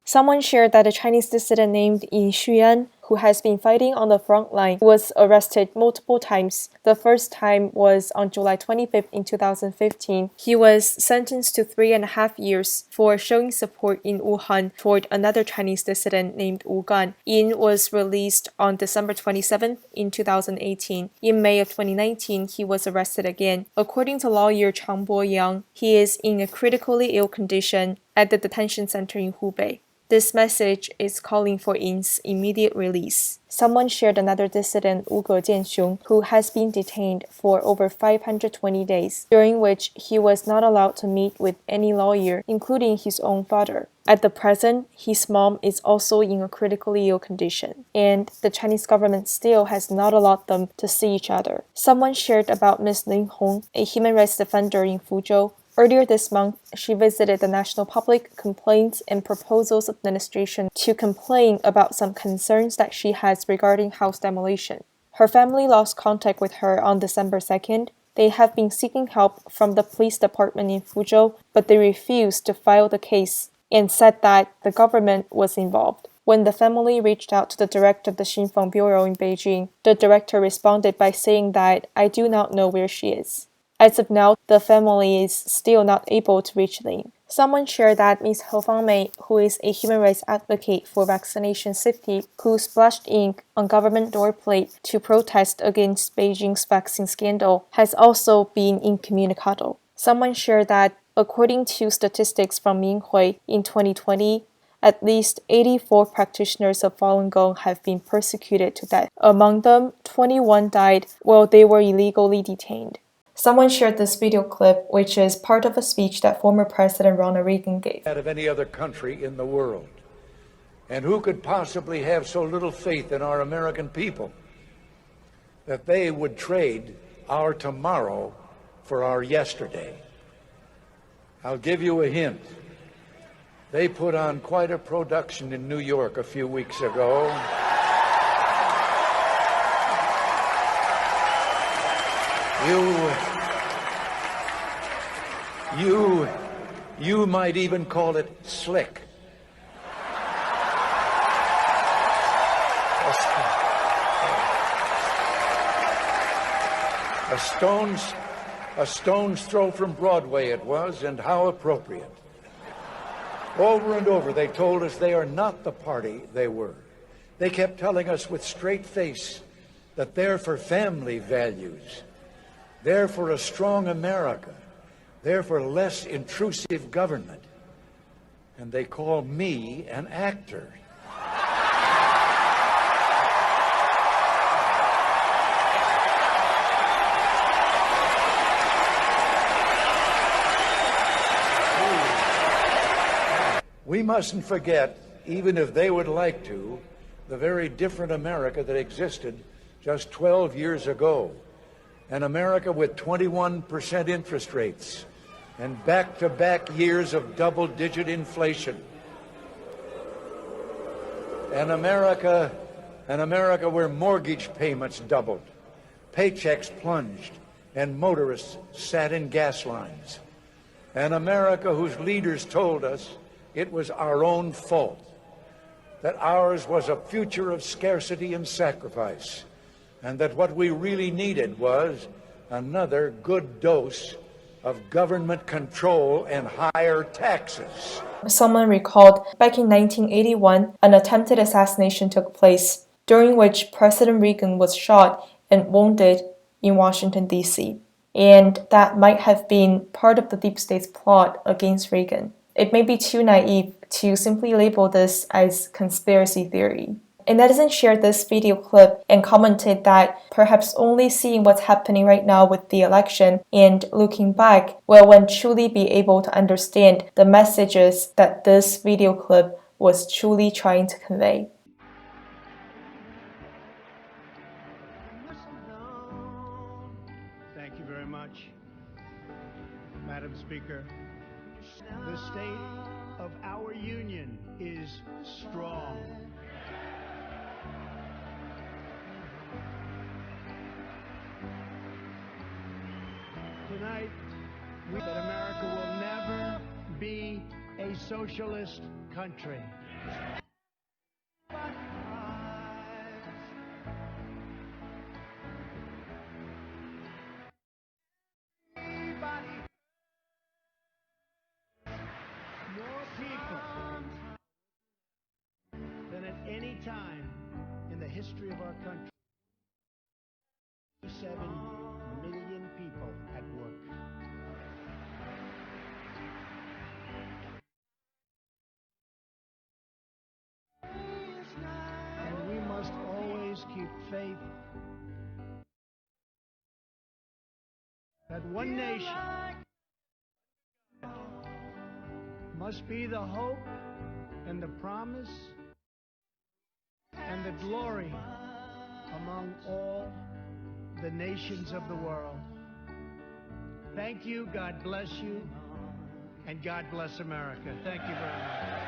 Someone shared that a Chinese dissident named E89, who has been fighting on the front line, was arrested multiple times. The first time was on July 25th in 2015. He was sentenced to 3.5 years for showing support in Wuhan toward another Chinese dissident named Wu Gan. Yin was released on December 27th in 2018. In May of 2019, he was arrested again. According to lawyer Chang Bo-yang, he is in a critically ill condition at the detention center in Hubei. This message is calling for Yin's immediate release. Someone shared another dissident, Wu Jianxiong, who has been detained for over 520 days, during which he was not allowed to meet with any lawyer, including his own father. At the present, his mom is also in a critically ill condition, and the Chinese government still has not allowed them to see each other. Someone shared about Ms. Lin Hong, a human rights defender in Fuzhou. Earlier this month, she visited the National Public Complaints and Proposals Administration to complain about some concerns that she has regarding house demolition. Her family lost contact with her on December 2nd. They have been seeking help from the police department in Fuzhou, but they refused to file the case and said that the government was involved. When the family reached out to the director of the Xinfeng Bureau in Beijing, the director responded by saying that, "I do not know where she is." As of now, the family is still not able to reach Lin. Someone shared that Ms. He Fangmei, who is a human rights advocate for vaccination safety, who splashed ink on government doorplate to protest against Beijing's vaccine scandal, has also been incommunicado. Someone shared that, according to statistics from Minhui in 2020, at least 84 practitioners of Falun Gong have been persecuted to death. Among them, 21 died while they were illegally detained. Someone shared this video clip, which is part of a speech that former President Ronald Reagan gave. Out of any other country in the world. And who could possibly have so little faith in our American people that they would trade our tomorrow for our yesterday? I'll give you a hint. They put on quite a production in New York a few weeks ago. You might even call it slick. A stone's throw from Broadway it was, and how appropriate. Over and over they told us they are not the party they were. They kept telling us with straight face that they're for family values. They're for a strong America. They're for less intrusive government. And they call me an actor. We mustn't forget, even if they would like to, the very different America that existed just 12 years ago. An America with 21% interest rates and back-to-back years of double-digit inflation. An America where mortgage payments doubled, paychecks plunged, and motorists sat in gas lines. An America whose leaders told us it was our own fault, that ours was a future of scarcity and sacrifice, and that what we really needed was another good dose of government control and higher taxes. Someone recalled back in 1981, an attempted assassination took place, during which President Reagan was shot and wounded in Washington, D.C. And that might have been part of the deep state's plot against Reagan. It may be too naive to simply label this as conspiracy theory. And Dissident shared this video clip and commented that perhaps only seeing what's happening right now with the election and looking back will one truly be able to understand the messages that this video clip was truly trying to convey. Thank you very much, Madam Speaker. The state of our union is strong. Tonight, that America will never be a socialist country. More people than at any time in the history of our country. 7 million people at work. And we must always keep faith that one nation must be the hope and the promise and the glory among all the nations of the world. Thank you, God bless you, and God bless America. Thank you very much.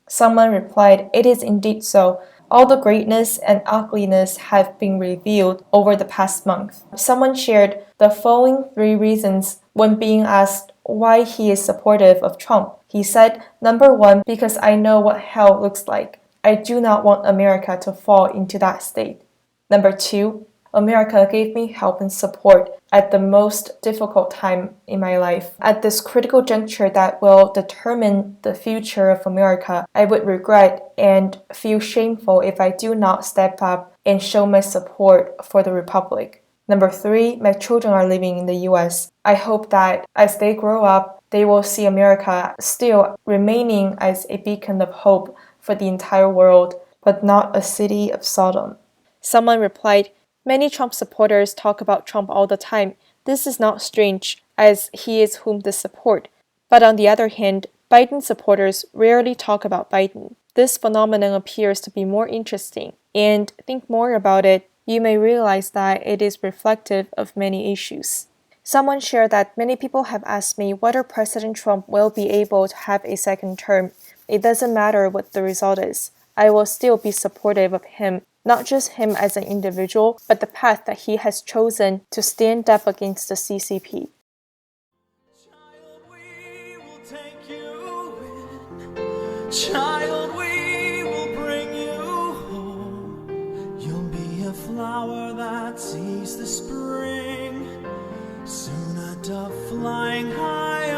Someone replied, "It is indeed so. All the greatness and ugliness have been revealed over the past month." Someone shared the following 3 reasons when being asked why he is supportive of Trump. He said, "Number 1, because I know what hell looks like. I do not want America to fall into that state. Number 2, America gave me help and support at the most difficult time in my life. At this critical juncture that will determine the future of America, I would regret and feel shameful if I do not step up and show my support for the Republic. Number 3, my children are living in the US. I hope that as they grow up, they will see America still remaining as a beacon of hope for the entire world, but not a city of Sodom." Someone replied, "Many Trump supporters talk about Trump all the time. This is not strange, as he is whom they support. But on the other hand, Biden supporters rarely talk about Biden. This phenomenon appears to be more interesting, and think more about it, you may realize that it is reflective of many issues." Someone shared that many people have asked me whether President Trump will be able to have a second term. It doesn't matter what the result is. I will still be supportive of him. Not just him as an individual, but the path that he has chosen to stand up against the CCP. Child, we will take you in. Child, we will bring you home. You'll be a flower that sees the spring. Soon a dove flying high